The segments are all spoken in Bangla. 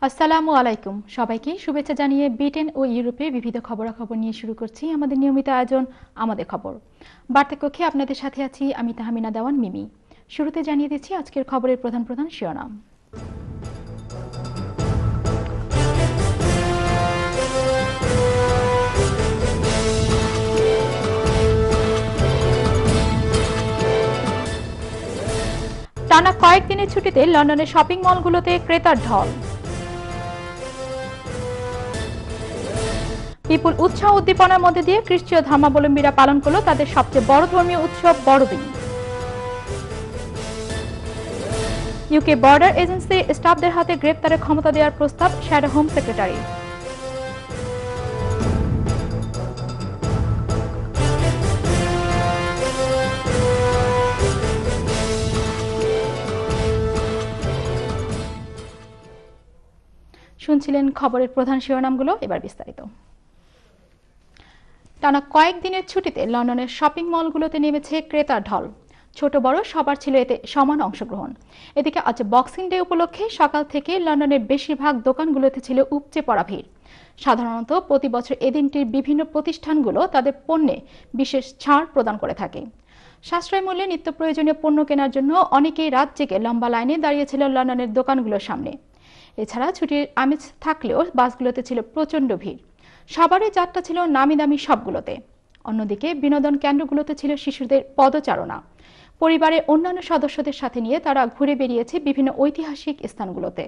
আসসালামু আলাইকুম সবাইকে শুভেচ্ছা জানিয়ে ব্রিটেন ও ইউরোপের বিবিধ খবরাখবর নিয়ে শুরু করছি আমাদের নিয়মিত আয়োজন আমাদের খবর। বার্তা কক্ষে আপনাদের সাথে আছি আমি তাহমিনা দেওয়ান মিমি। শুরুতে জানিয়ে দিচ্ছি আজকের খবরের প্রধান প্রধান শিরোনাম। টানা কয়েকদিনের ছুটিতে লন্ডনের শপিং মলগুলোতে ক্রেতার ঢল। বিপুল উৎসাহ উদ্দীপনার মধ্যে দিয়ে খ্রিস্টীয় ধর্মাবলম্বীরা পালন করল তাদের সবচেয়ে বড় ধর্মীয় উৎসব বড়দিন। ইউকে বর্ডার এজেন্সি স্টাফদের হাতে গ্রেপ্তারের ক্ষমতা দেওয়ার প্রস্তাব শ্যাডো হোম সেক্রেটারি। শুনছিলেন খবরের প্রধান শিরোনামগুলো, এবার বিস্তারিত। টানা কয়েকদিনের ছুটিতে লন্ডনের শপিং মলগুলোতে নেমেছে ক্রেতার ঢল। ছোট বড় সবার ছিল এতে সমান অংশগ্রহণ। এদিকে আজ বক্সিং ডে উপলক্ষে সকাল থেকে লন্ডনের বেশিরভাগ দোকানগুলোতে ছিল উপচে পড়া ভিড়। সাধারণত প্রতি বছর এ দিনটির বিভিন্ন প্রতিষ্ঠানগুলো তাদের পণ্যে বিশেষ ছাড় প্রদান করে থাকে। সাশ্রয় মূল্যে নিত্য প্রয়োজনীয় পণ্য কেনার জন্য অনেকেই রাত জেগে লম্বা লাইনে দাঁড়িয়েছিল লন্ডনের দোকানগুলোর সামনে। এছাড়া ছুটির আমেজ থাকলেও বাসগুলোতে ছিল প্রচণ্ড ভিড়। সবারই যাত্রা ছিল নামি দামি সবগুলোতে। অন্যদিকে বিনোদন কেন্দ্রগুলোতে ছিল শিশুদের পদচারণা। পরিবারের অন্যান্য সদস্যদের সাথে নিয়ে তারা ঘুরে বেরিয়েছে বিভিন্ন ঐতিহাসিক স্থানগুলোতে।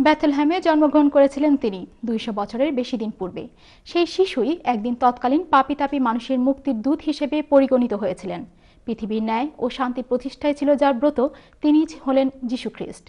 বেথলহ্যামে জন্মগ্রহণ করেছিলেন তিনি ২০০ বছরের বেশি দিন পূর্বে। সেই শিশুই একদিন তৎকালীন পাপী-তাপী মানুষের মুক্তির দূত হিসেবে পরিগণিত হয়েছিলেন। পৃথিবীর ন্যায় ও শান্তি প্রতিষ্ঠায় ছিল যার ব্রত, তিনি হলেন যীশু খ্রিস্ট।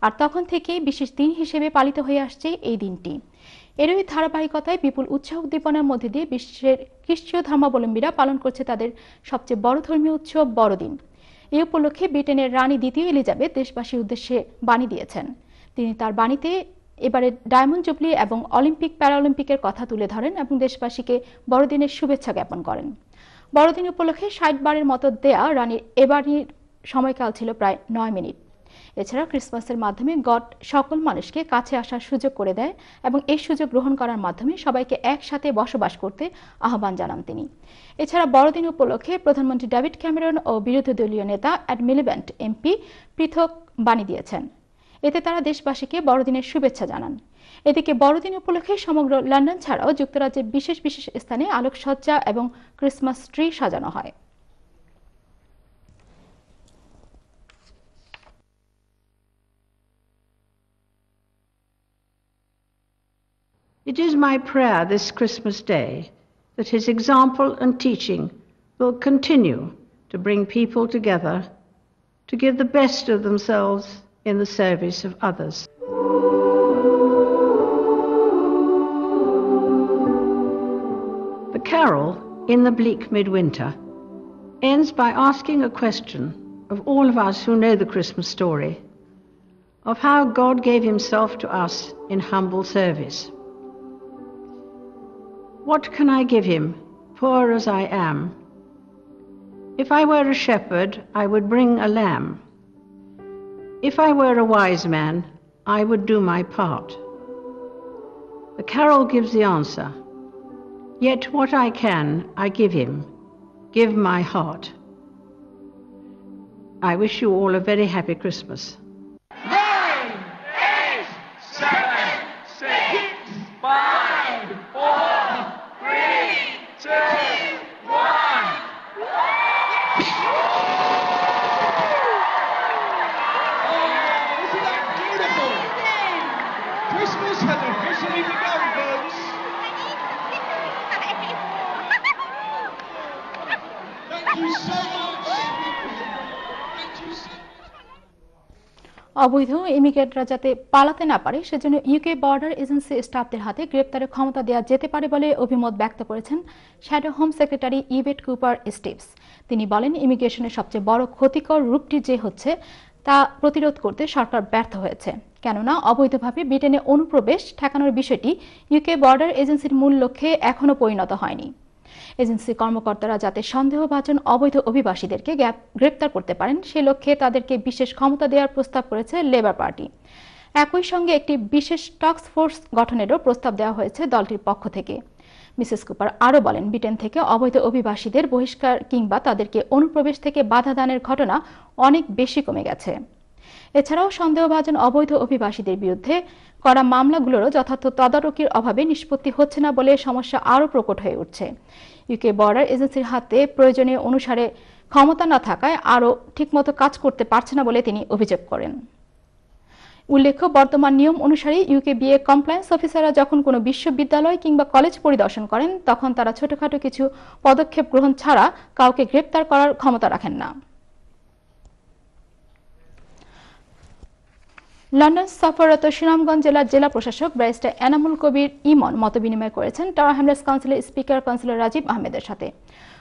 আর তখন থেকেই বিশেষ দিন হিসেবে পালিত হয়ে আসছে এই দিনটি। এরই ধারাবাহিকতায় বিপুল উৎসাহ উদ্দীপনার মধ্যে দিয়ে বিশ্বের খ্রিস্টীয় ধর্মাবলম্বীরা পালন করছে তাদের সবচেয়ে বড় ধর্মীয় উৎসব বড়দিন। এই উপলক্ষে ব্রিটেনের রানী দ্বিতীয় এলিজাবেথ দেশবাসীর উদ্দেশ্যে বাণী দিয়েছেন। তিনি তার বাণীতে এবারে ডায়মন্ড জুবলি এবং অলিম্পিক প্যারাঅলিম্পিকের কথা তুলে ধরেন এবং দেশবাসীকে বড়দিনের শুভেচ্ছা জ্ঞাপন করেন। বড়দিন উপলক্ষে ৬০ বারের মতো দেয়া রানীর এবারের সময়কাল ছিল প্রায় ৯ মিনিট। এছাড়া ক্রিসমাসের মাধ্যমে গড সকল মানুষকে কাছে আসার সুযোগ করে দেয় এবং এই সুযোগ গ্রহণ করার মাধ্যমে সবাইকে একসাথে বসবাস করতে আহ্বান জানান তিনি। এছাড়া বড়দিন উপলক্ষে প্রধানমন্ত্রী ডেভিড ক্যামেরন ও বিরোধী দলীয় নেতা এড মিলিব্যান্ড এমপি পৃথক বাণী দিয়েছেন। এতে তারা দেশবাসীকে বড়দিনের শুভেচ্ছা জানান। এদিকে বড়দিন উপলক্ষে সমগ্র লন্ডন ছাড়াও যুক্তরাজ্যের বিশেষ বিশেষ স্থানে আলোকসজ্জা এবং ক্রিসমাস ট্রি সাজানো হয়। It is my prayer this Christmas Day that his example and teaching will continue to bring people together to give the best of themselves in the service of others. The carol, In the Bleak Midwinter, ends by asking a question of all of us who know the Christmas story, of how God gave himself to us in humble service. What can I give him, poor as I am? If I were a shepherd, I would bring a lamb. If I were a wise man, I would do my part. The carol gives the answer. Yet what I can, I give him. Give my heart. I wish you all a very happy Christmas. 9, 8, 7, 6, 5, 4, 3, 2, 1. Isn't that beautiful? Christmas has officially begun, folks. Thank you so much. Thank you so much. অবৈধ ইমিগ্রেন্টরা যাতে পালাতে না পারে সেজন্য ইউকে বর্ডার এজেন্সি স্টাফদের হাতে গ্রেপ্তারের ক্ষমতা দেওয়া যেতে পারে বলে অভিমত ব্যক্ত করেছেন shadow home secretary Yvette Cooper স্টিভস। তিনি বলেন, ইমিগ্রেশনের সবচেয়ে বড় ক্ষতিকর রূপটি যে হচ্ছে তা প্রতিরোধ করতে সরকার ব্যর্থ হয়েছে, কেননা অবৈধভাবে ব্রিটেনে অনুপ্রবেশ ঠেকানোর বিষয়টি ইউকে বর্ডার এজেন্সির মূল লক্ষ্যে এখনও পরিণত হয়নি। এজেন্সি কর্মকর্তারা যাতে সন্দেহভাজন অবৈধ অভিবাসীদেরকে গ্রেপ্তার করতে পারেন সে লক্ষ্যে তাদেরকে বিশেষ ক্ষমতা দেওয়ার প্রস্তাব করেছে লেবার পার্টি। একই সঙ্গে একটি বিশেষ টাস্ক ফোর্স গঠনেরও প্রস্তাব দেওয়া হয়েছে দলটির পক্ষ থেকে। মিসেস কুপার আরও বলেন, ব্রিটেন থেকে অবৈধ অভিবাসীদের বহিষ্কার কিংবা তাদেরকে অনুপ্রবেশ থেকে বাধা দানের ঘটনা অনেক বেশি কমে গেছে। এছাড়াও সন্দেহভাজন অবৈধ অভিবাসীদের বিরুদ্ধে করা মামলাগুলোরও যথার্থ তদারকির অভাবে নিষ্পত্তি হচ্ছে না বলে সমস্যা আরও প্রকট হয়ে উঠছে। ইউকে বর্ডার এজেন্সির হাতে প্রয়োজনীয় অনুসারে ক্ষমতা না থাকায় আরও ঠিকমতো কাজ করতে পারছে না বলে তিনি অভিযোগ করেন। উল্লেখ্য, বর্তমান নিয়ম অনুসারে ইউকে বিএ কমপ্লায়েন্স অফিসাররা যখন কোনো বিশ্ববিদ্যালয় কিংবা কলেজ পরিদর্শন করেন তখন তারা ছোটখাটো কিছু পদক্ষেপ গ্রহণ ছাড়া কাউকে গ্রেপ্তার করার ক্ষমতা রাখেন না। লন্ডন সফররত সুনামগঞ্জ জেলার জেলা প্রশাসক ব্যারিস্টার এনামুল কবির ইমন মতবিনিময় করেছেন টাওয়ার হ্যামলেটস কাউন্সিলের স্পিকার কাউন্সিলর রাজীব আহমেদের সাথে।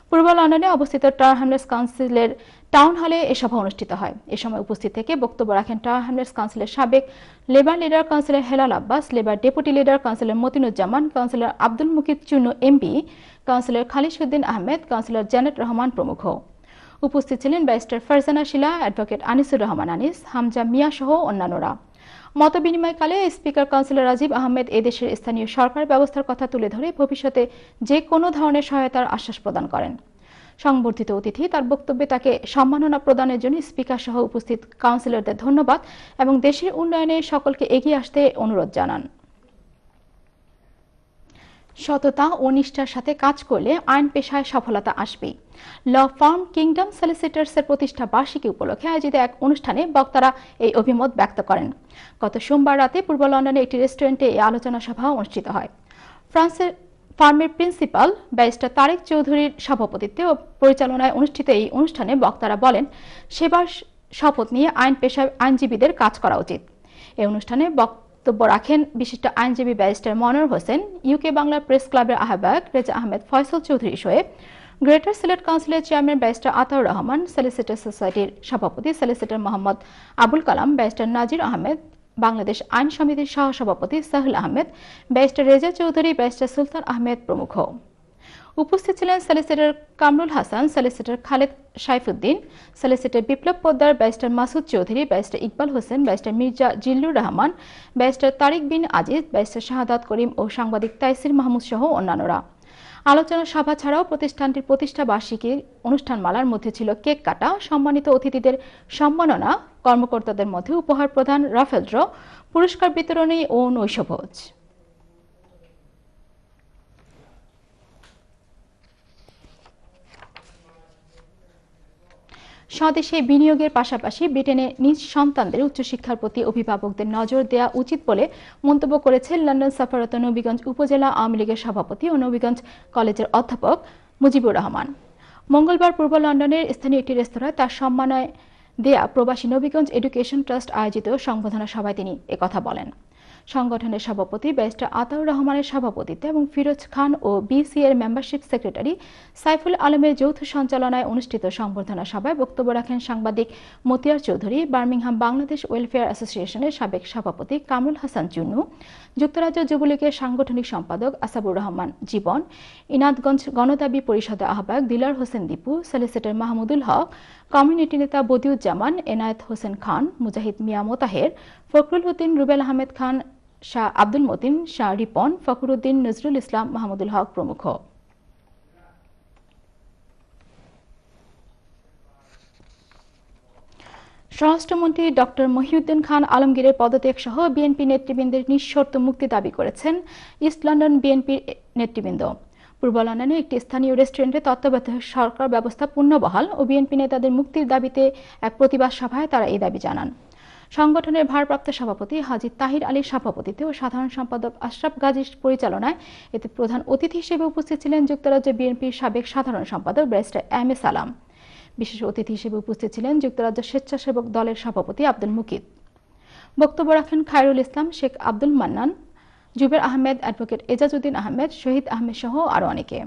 পূর্ব লন্ডনে অবস্থিত টাওয়ার হ্যামলেটস কাউন্সিলের টাউন হলে এ সভা অনুষ্ঠিত হয়। এ সময় উপস্থিত থেকে বক্তব্য রাখেন টাওয়ার হ্যামলেটস কাউন্সিলের সাবেক Labour leader councillor Helal Abbas, Labour deputy leader councillor Motinuzzaman, councillor Abdul Mukit Chunnu MP, councillor Khalishuddin Ahmed, councillor Janet Rahman প্রমুখ। উপস্থিত ছিলেন ব্যারিস্টার ফারজানা শিলা, অ্যাডভোকেট আনিসুর রহমান আনিস, হামজা মিয়া সহ অন্যান্যরা। মতবিনিময়কালে স্পিকার কাউন্সিলর রাজীব আহমেদ এদেশের স্থানীয় সরকার ব্যবস্থার কথা তুলে ধরে ভবিষ্যতে যে কোনো ধরনের সহায়তার আশ্বাস প্রদান করেন। সংবর্ধিত অতিথি তার বক্তব্যে তাকে সম্মাননা প্রদানের জন্য স্পিকার সহ উপস্থিত কাউন্সিলরদের ধন্যবাদ এবং দেশের উন্নয়নে সকলকে এগিয়ে আসতে অনুরোধ জানান। সততা ও নিষ্ঠার সাথে কাজ করলে আইন পেশায় সফলতা আসবেই। ল ফার্ম কিংডম সলিসিটার্সের প্রতিষ্ঠা বার্ষিকী উপলক্ষে আয়োজিত এক অনুষ্ঠানে বক্তারা এই অভিমত ব্যক্ত করেন। গত সোমবার রাতে পূর্ব লন্ডনে একটি রেস্টুরেন্টে এই আলোচনা সভা অনুষ্ঠিত হয়। ফ্রান্সের ফার্মের প্রিন্সিপাল ব্যারিস্টার তারেক চৌধুরীর সভাপতিত্বে ও পরিচালনায় অনুষ্ঠিত এই অনুষ্ঠানে বক্তারা বলেন, সেবার শপথ নিয়ে আইন পেশায় আইনজীবীদের কাজ করা উচিত। এই অনুষ্ঠানে বক্তব্য রাখেন বিশিষ্ট আইনজীবী barrister Monowar Hossain, UK Bangla press ক্লাবের আহ্বায়ক রেজা আহমেদ ফয়সল চৌধুরী শোয়েব, গ্রেটার সিলেট কাউন্সিলের chairman barrister Ataur Rahman, solicitor সোসাইটির সভাপতি সলিসিটর মোহাম্মদ আবুল কালাম, ব্যারিস্টার নাজির আহমেদ, বাংলাদেশ আইন সমিতির সহসভাপতি সাহুল আহমেদ, ব্যারিস্টার রেজা চৌধুরী, ব্যারিস্টার সুলতান আহমেদ প্রমুখ। উপস্থিত ছিলেন solicitor Kamrul Hasan, solicitor Khaled Saifuddin, solicitor Biplob Poddar, barrister Masud Chowdhury, barrister Iqbal Hossain, barrister Mirza Zillur Rahman, barrister তারিক বিন আজিজ, ব্যারিস্টার শাহাদাত করিম ও সাংবাদিক তাইসির মাহমুদ সহ অন্যান্যরা। আলোচনা সভা ছাড়াও প্রতিষ্ঠানটির প্রতিষ্ঠা বার্ষিকীর অনুষ্ঠানমালার মধ্যে ছিল কেক কাটা, সম্মানিত অতিথিদের সম্মাননা, কর্মকর্তাদের মধ্যে উপহার প্রদান, রাফেল ড্র, পুরস্কার বিতরণী ও নৈশভোজ। স্বদেশে বিনিয়োগের পাশাপাশি ব্রিটেনে নিজ সন্তানদের উচ্চশিক্ষার প্রতি অভিভাবকদের নজর দেওয়া উচিত বলে মন্তব্য করেছেন লন্ডন সফররত নবীগঞ্জ উপজেলা আওয়ামী লীগের সভাপতি ও নবীগঞ্জ কলেজের অধ্যাপক মুজিবুর রহমান। মঙ্গলবার পূর্ব লন্ডনের স্থানীয় একটি রেস্তোরাঁয় তার সম্মাননায় দেয়া প্রবাসী নবীগঞ্জ এডুকেশন ট্রাস্ট আয়োজিত সংবর্ধনা সভায় তিনি একথা বলেন। সংগঠনের সভাপতি ব্যারিস্টার আতাউর রহমানের সভাপতিত্বে এবং ফিরোজ খান ও বিসি এর মেম্বারশিপ সেক্রেটারি সাইফুল আলমের যৌথ সঞ্চালনায় অনুষ্ঠিত সংবর্ধনা সভায় বক্তব্য রাখেন সাংবাদিক মতিয়ার চৌধুরী, বার্মিংহাম বাংলাদেশ ওয়েলফেয়ার অ্যাসোসিয়েশনের সাবেক সভাপতি কামরুল হাসান চুন্নু, যুক্তরাজ্য যুবলীগের সাংগঠনিক সম্পাদক আসাবুর রহমান জীবন, ইনাদগঞ্জ গণদাবী পরিষদের আহ্বায়ক দিলার হোসেন দীপু, সলিসিটর মাহমুদুল হক, কমিউনিটি নেতা বদিউজ্জামান, এনায়েত হোসেন খান, মুজাহিদ মিয়া মোতাহের, ফখরুল উদ্দিন, রুবেল আহমেদ খান, শাহ আব্দুল মতিন, শাহ রিপন, ফখরুদ্দিন, নজরুল ইসলাম, মাহমুদুল হক প্রমুখ। স্বরাষ্ট্রমন্ত্রী ডক্টর মহিউদ্দিন খান আলমগীরের পদত্যাগ সহ বিএনপি নেতৃবৃন্দের নিঃশর্ত মুক্তি দাবি করেছেন ইস্ট লন্ডন বিএনপির নেতৃবৃন্দ। পূর্ব লন্ডনে একটি স্থানীয় রেস্টুরেন্টে তত্ত্বাবধায়ক সরকার ব্যবস্থা পূর্ণবহাল ও বিএনপি নেতাদের মুক্তির দাবিতে এক প্রতিবাদ সভায় তারা এই দাবি জানান। সংগঠনের ভারপ্রাপ্ত সভাপতি হাজী তাহির আলীর সভাপতিত্বে ও সাধারণ সম্পাদক আশরাফ গাজীর পরিচালনায় এতে প্রধান অতিথি হিসেবে উপস্থিত ছিলেন যুক্তরাজ্য বিএনপির সাবেক সাধারণ সম্পাদক ব্যারিস্টার এম এ সালাম। বিশেষ অতিথি হিসেবে উপস্থিত ছিলেন যুক্তরাজ্য স্বেচ্ছাসেবক দলের সভাপতি আব্দুল মুকিত। বক্তব্য রাখেন খায়রুল ইসলাম, শেখ আব্দুল মান্নান, জুবের আহমেদ, অ্যাডভোকেট এজাজউদ্দিন আহমেদ, শহীদ আহমেদ সহ আরো অনেকে।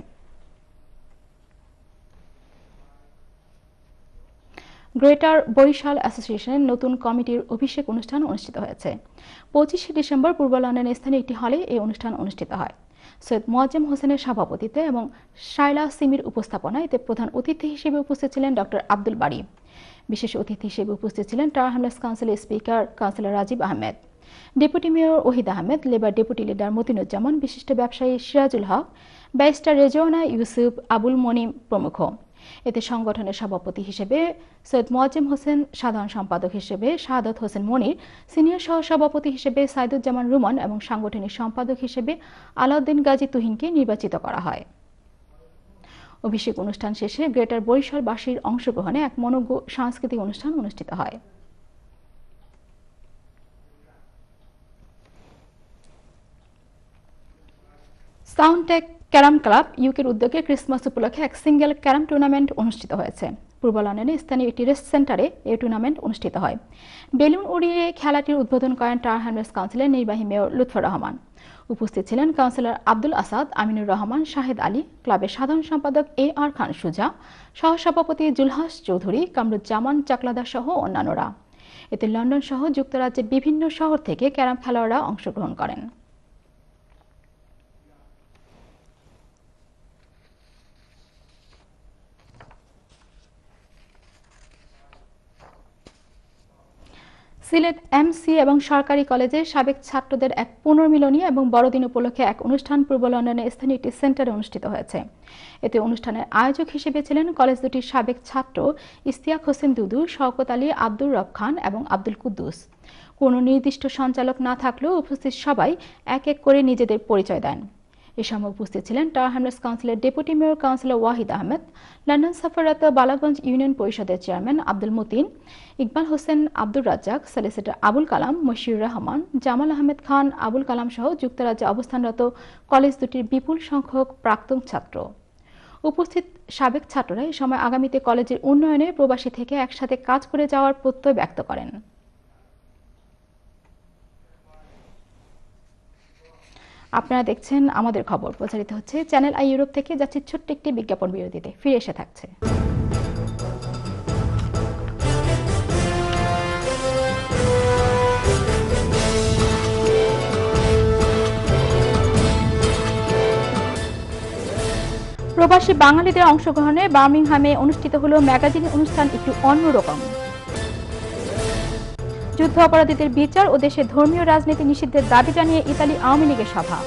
গ্রেটার বরিশাল অ্যাসোসিয়েশনের নতুন কমিটির অভিষেক অনুষ্ঠান অনুষ্ঠিত হয়েছে। 25শে ডিসেম্বর পূর্ব লন্ডনের স্থানীয় একটি হলে এই অনুষ্ঠান অনুষ্ঠিত হয়। সৈয়দ মোয়াজ্জেম হোসেনের সভাপতিত্বে এবং শায়লা সিমির উপস্থাপনায় এতে প্রধান অতিথি হিসেবে উপস্থিত ছিলেন ডক্টর আব্দুল বারী। বিশেষ অতিথি হিসেবে উপস্থিত ছিলেন টাওয়ার হ্যামলেটস কাউন্সিলের speaker councillor Rajib Ahmed, deputy mayor Ohid Ahmed, Labour deputy leader Matinuzzaman, বিশিষ্ট ব্যবসায়ী সিরাজুল হক, ব্যারিস্টার রেজওয়ানা ইউসুফ, আবুল মনিম প্রমুখ। এতে সংগঠনের সভাপতি হিসেবে সৈয়দ মোয়াজ্জেম হোসেন, সাধারণ সম্পাদক হিসেবে শাহাদত হোসেন মনির, সিনিয়র সহসভাপতি হিসেবে সাইদুজ্জামান রুমন এবং সাংগঠনিক সম্পাদক হিসেবে আলাউদ্দিন গাজী তুহিনকে নির্বাচিত করা হয়। অভিষেক অনুষ্ঠান শেষে গ্রেটার বরিশালবাসীর অংশগ্রহণে এক মনোজ্ঞ সাংস্কৃতিক অনুষ্ঠান অনুষ্ঠিত হয়। সাউন্ডটেক ক্যারাম ক্লাব ইউকের উদ্যোগে ক্রিসমাস উপলক্ষে এক সিঙ্গেল ক্যারাম টুর্নামেন্ট অনুষ্ঠিত হয়েছে। পূর্ব লন্ডনে স্থানীয় একটি রেস্ট সেন্টারে এই টুর্নামেন্ট অনুষ্ঠিত হয়। বেলুন উড়িয়ে খেলাটির উদ্বোধন করেন টাওয়ার হ্যামলেটস কাউন্সিলের নির্বাহী মেয়র লুৎফর রহমান। উপস্থিত ছিলেন কাউন্সিলর আব্দুল আসাদ, আমিনুর রহমান, শাহেদ আলী, ক্লাবের সাধারণ সম্পাদক AR খান সুজা, সহসভাপতি জুলহাস চৌধুরী, কামরুজ্জামান চাকলাদার সহ অন্যান্যরা। এতে লন্ডন সহ যুক্তরাজ্যের বিভিন্ন শহর থেকে ক্যারাম খেলোয়াড়রা অংশগ্রহণ করেন। সিলেট MC এবং সরকারি কলেজের সাবেক ছাত্রদের এক পুনর্মিলনী এবং বড়দিন উপলক্ষে এক অনুষ্ঠান পূর্ব লন্ডনের স্থানীয় একটি সেন্টারে অনুষ্ঠিত হয়েছে। এতে অনুষ্ঠানের আয়োজক হিসেবে ছিলেন কলেজ দুটির সাবেক ছাত্র ইস্তিয়াক হোসেন দুদু, শওকত আলী, আব্দুর রব খান এবং আব্দুল কুদ্দুস। কোনো নির্দিষ্ট সঞ্চালক না থাকলেও উপস্থিত সবাই এক এক করে নিজেদের পরিচয় দেন। এ সময় উপস্থিত ছিলেন টাওয়ার হ্যামলেটস কাউন্সিলের deputy mayor councillor Wahid Ahmed, London সফররত বালাগঞ্জ ইউনিয়ন পরিষদের চেয়ারম্যান আব্দুল মতিন, ইকবাল হোসেন, আব্দুর রাজ্জাক, সলিসিটর আবুল কালাম, মশিউর রহমান, জামাল আহমেদ খান, আবুল কালাম সহ যুক্তরাজ্যে অবস্থানরত কলেজ দুটির বিপুল সংখ্যক প্রাক্তন ছাত্র। উপস্থিত সাবেক ছাত্ররা এ সময় আগামীতে কলেজের উন্নয়নে প্রবাসী থেকে একসাথে কাজ করে যাওয়ার প্রত্যয় ব্যক্ত করেন। আপনারা দেখছেন আমাদের খবর, প্রচারিত হচ্ছে চ্যানেল আই ইউরোপ থেকে। যাচ্ছে ছোট্ট একটি বিজ্ঞাপন বিরতিতে, ফিরে এসে থাকছে। প্রবাসী বাঙালিদের অংশগ্রহণে বার্মিংহামে অনুষ্ঠিত হলো ম্যাগাজিন অনুষ্ঠান একটু অন্যরকম। যুদ্ধ অপরাধীদের বিচার ও দেশে ধর্মীয় রাজনীতি নিষিদ্ধের দাবি জানিয়ে ইতালি আওয়ামী লীগের সভা।